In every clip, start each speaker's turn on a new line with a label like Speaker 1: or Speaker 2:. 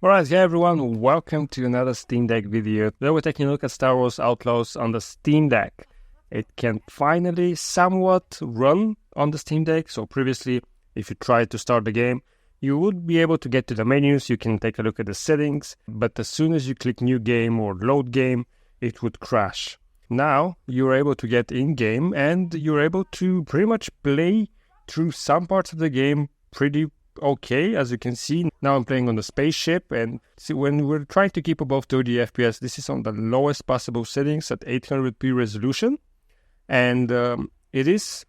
Speaker 1: Alright, hey everyone, welcome to another Steam Deck video. Today we're taking a look at Star Wars Outlaws on the Steam Deck. It can finally somewhat run on the Steam Deck. So previously, if you tried to start the game, you would be able to get to the menus, you can take a look at the settings, but as soon as you click new game or load game, it would crash. Now, you're able to get in-game and you're able to pretty much play through some parts of the game pretty okay, as you can see. Now I'm playing on the spaceship, and see, when we're trying to keep above 30 FPS, this is on the lowest possible settings at 800p resolution, and it is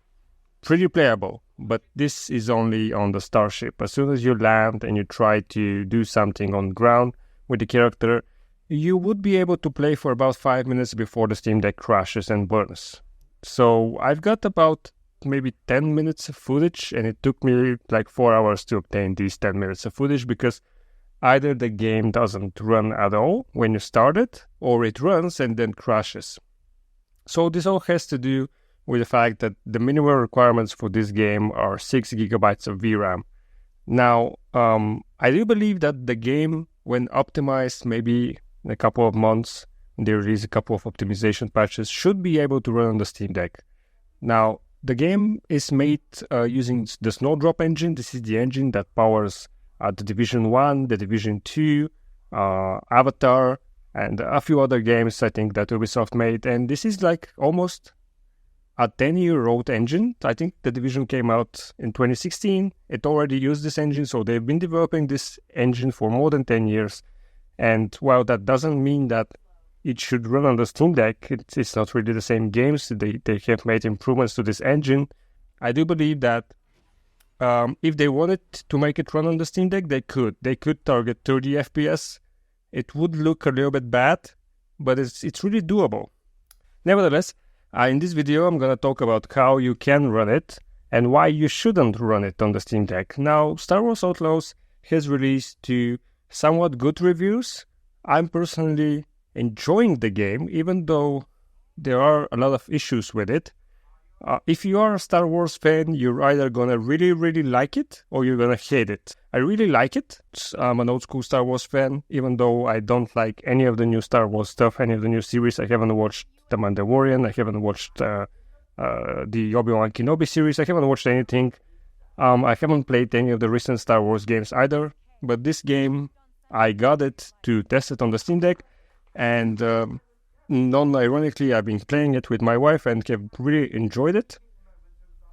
Speaker 1: pretty playable, but this is only on the starship. As soon as you land and you try to do something on ground with the character, you would be able to play for about 5 minutes before the Steam Deck crashes and burns. So I've got about maybe 10 minutes of footage, and it took me like 4 hours to obtain these 10 minutes of footage, because either the game doesn't run at all when you start it, or it runs and then crashes. So this all has to do with the fact that the minimum requirements for this game are 6 gigabytes of VRAM. Now, I do believe that the game, when optimized maybe in a couple of months, they release a couple of optimization patches, should be able to run on the Steam Deck. Now, the game is made using the Snowdrop engine. This is the engine that powers the Division 1, the Division 2, Avatar, and a few other games, I think, that Ubisoft made. And this is like almost a 10-year-old engine. I think the Division came out in 2016. It already used this engine, so they've been developing this engine for more than 10 years. And while that doesn't mean that it should run on the Steam Deck, it's not really the same games. They have made improvements to this engine. I do believe that if they wanted to make it run on the Steam Deck, they could. They could target 30 FPS. It would look a little bit bad, but it's really doable. Nevertheless, in this video, I'm going to talk about how you can run it and why you shouldn't run it on the Steam Deck. Now, Star Wars Outlaws has released to somewhat good reviews. I'm personally enjoying the game, even though there are a lot of issues with it. If you are a Star Wars fan, you're either gonna really like it or you're gonna hate it. I really like it. I'm an old school Star Wars fan, even though I don't like any of the new Star Wars stuff, any of the new series. I haven't watched The Mandalorian, I haven't watched the Obi-Wan Kenobi series, I haven't watched anything. I haven't played any of the recent Star Wars games either, but this game, I got it to test it on the Steam Deck, and non-ironically, I've been playing it with my wife and have really enjoyed it.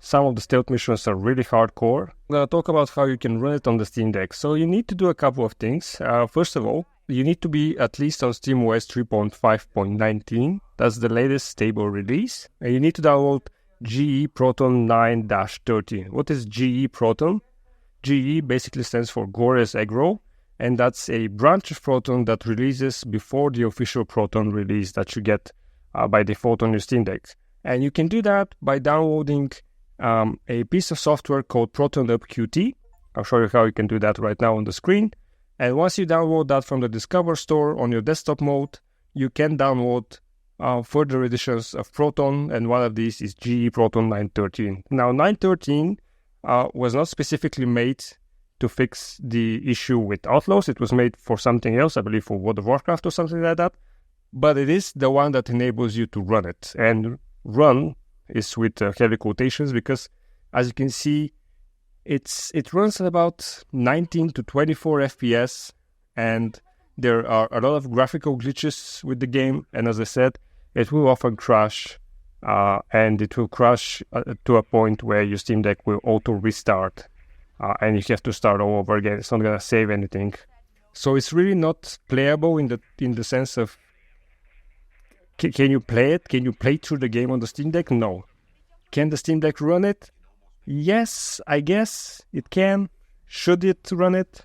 Speaker 1: Some of the stealth missions are really hardcore. I'm going to talk about how you can run it on the Steam Deck. So you need to do a couple of things. First of all, you need to be at least on SteamOS 3.5.19. That's the latest stable release. And you need to download GE Proton 9-13. What is GE Proton? GE basically stands for Glorious Aggro, and that's a branch of Proton that releases before the official Proton release that you get by default on your Steam Deck. And you can do that by downloading a piece of software called Proton Up Qt. I'll show you how you can do that right now on the screen. And once you download that from the Discover store on your desktop mode, you can download further editions of Proton, and one of these is GE Proton 9.13. Now, 9.13 was not specifically made to fix the issue with Outlaws. It was made for something else, I believe for World of Warcraft or something like that. But it is the one that enables you to run it. And run is with heavy quotations, because as you can see, it runs at about 19 to 24 FPS, and there are a lot of graphical glitches with the game. And as I said, it will often crash, and it will crash to a point where your Steam Deck will auto restart. And you have to start all over again. It's not going to save anything. So it's really not playable in the sense of, can you play it? Can you play through the game on the Steam Deck? No. Can the Steam Deck run it? Yes, I guess it can. Should it run it?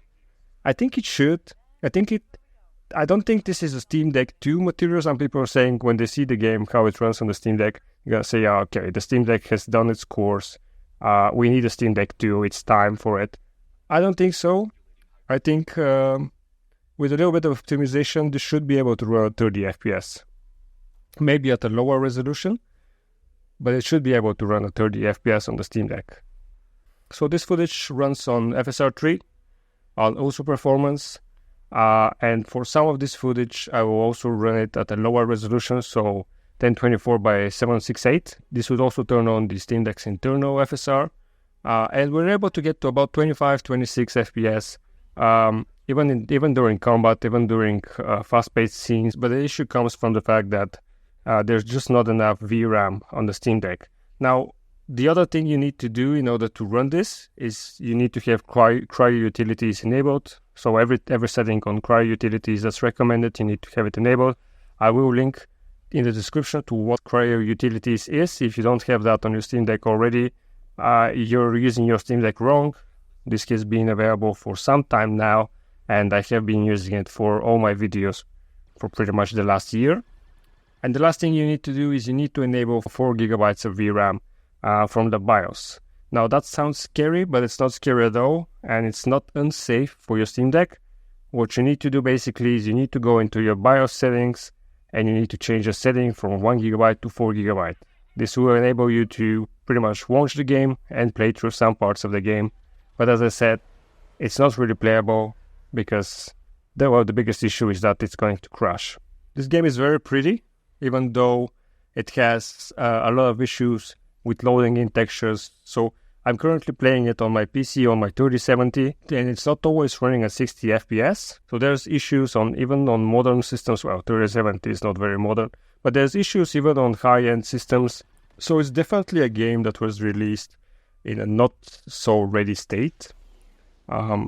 Speaker 1: I think it should. I don't think this is a Steam Deck 2 material. Some people are saying when they see the game, how it runs on the Steam Deck, you're going to say, okay, the Steam Deck has done its course. We need a Steam Deck 2, it's time for it. I don't think so. I think with a little bit of optimization, this should be able to run at 30 FPS. Maybe at a lower resolution, but it should be able to run at 30 FPS on the Steam Deck. So this footage runs on FSR 3, on Ultra Performance, And for some of this footage, I will also run it at a lower resolution, so 1024 by 768. This would also turn on the Steam Deck's internal FSR. And we're able to get to about 25, 26 FPS, even during combat, even during fast-paced scenes. But the issue comes from the fact that there's just not enough VRAM on the Steam Deck. Now, the other thing you need to do in order to run this is you need to have cryo utilities enabled. So every setting on cryo utilities that's recommended, you need to have it enabled. I will link in the description to what cryo utilities is. If you don't have that on your Steam Deck already, you're using your Steam Deck wrong. This has been available for some time now, and I have been using it for all my videos for pretty much the last year. And the last thing you need to do is you need to enable 4 gigabytes of VRAM from the BIOS. Now that sounds scary, but it's not scary at all, and it's not unsafe for your Steam Deck. What you need to do basically is you need to go into your BIOS settings, and you need to change the setting from 1 gigabyte to 4 gigabyte. This will enable you to pretty much launch the game and play through some parts of the game. But as I said, it's not really playable because the biggest issue is that it's going to crash. This game is very pretty, even though it has a lot of issues with loading in textures. So I'm currently playing it on my PC on my 3070, and it's not always running at 60 FPS. So there's issues even on modern systems. Well, 3070 is not very modern, but there's issues even on high-end systems. So it's definitely a game that was released in a not so ready state.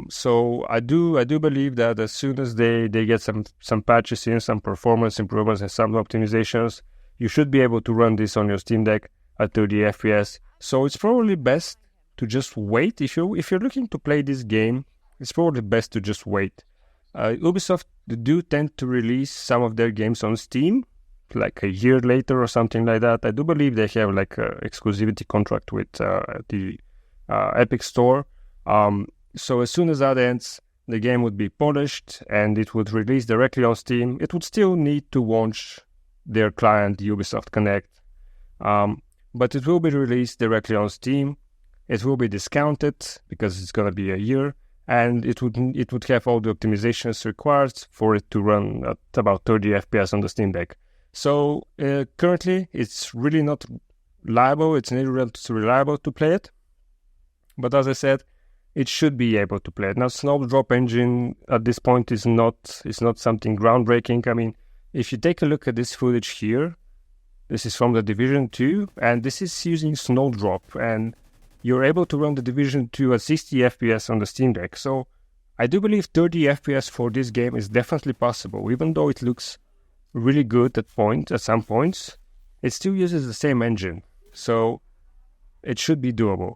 Speaker 1: So I do believe that as soon as they get some patches in, some performance improvements and some optimizations, you should be able to run this on your Steam Deck at 30 FPS. So it's probably best to just wait. If you're looking to play this game, it's probably best to just wait. Ubisoft do tend to release some of their games on Steam like a year later or something like that. I do believe they have like an exclusivity contract with the Epic Store. So as soon as that ends, the game would be polished and it would release directly on Steam. It would still need to launch their client, Ubisoft Connect. But it will be released directly on Steam. It will be discounted because it's going to be a year, and it would have all the optimizations required for it to run at about 30 FPS on the Steam Deck. So currently, it's really not reliable. It's not reliable to play it. But as I said, it should be able to play it. Now, Snowdrop Engine at this point is not something groundbreaking. I mean, if you take a look at this footage here, this is from the Division 2, and this is using Snowdrop, and you're able to run the Division 2 at 60 FPS on the Steam Deck. So I do believe 30 FPS for this game is definitely possible, even though it looks really good at some points. It still uses the same engine, so it should be doable.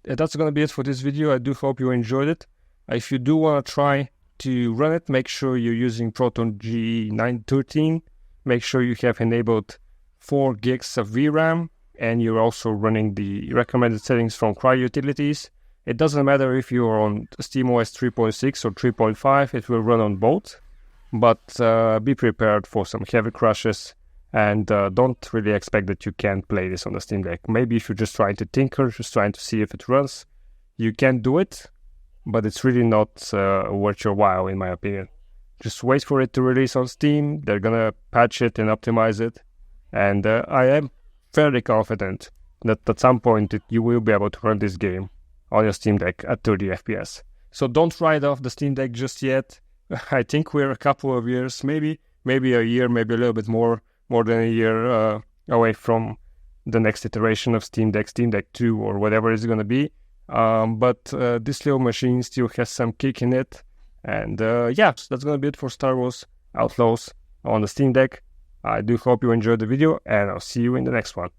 Speaker 1: That's going to be it for this video. I do hope you enjoyed it. If you do want to try to run it, make sure you're using Proton G913. Make sure you have enabled 4 gigs of VRAM, and you're also running the recommended settings from Cryo Utilities. It doesn't matter if you're on SteamOS 3.6 or 3.5, it will run on both. But be prepared for some heavy crashes, and don't really expect that you can play this on the Steam Deck. Maybe if you're just trying to tinker, just trying to see if it runs, you can do it, but it's really not worth your while, in my opinion. Just wait for it to release on Steam. They're gonna patch it and optimize it, and I am fairly confident that at some point you will be able to run this game on your Steam Deck at 30 FPS. So don't write off the Steam Deck just yet. I think we're a couple of years, maybe a year, maybe a little bit more than a year away from the next iteration of Steam Deck 2 or whatever it's going to be. But this little machine still has some kick in it. And yeah, so that's going to be it for Star Wars Outlaws on the Steam Deck. I do hope you enjoyed the video, and I'll see you in the next one.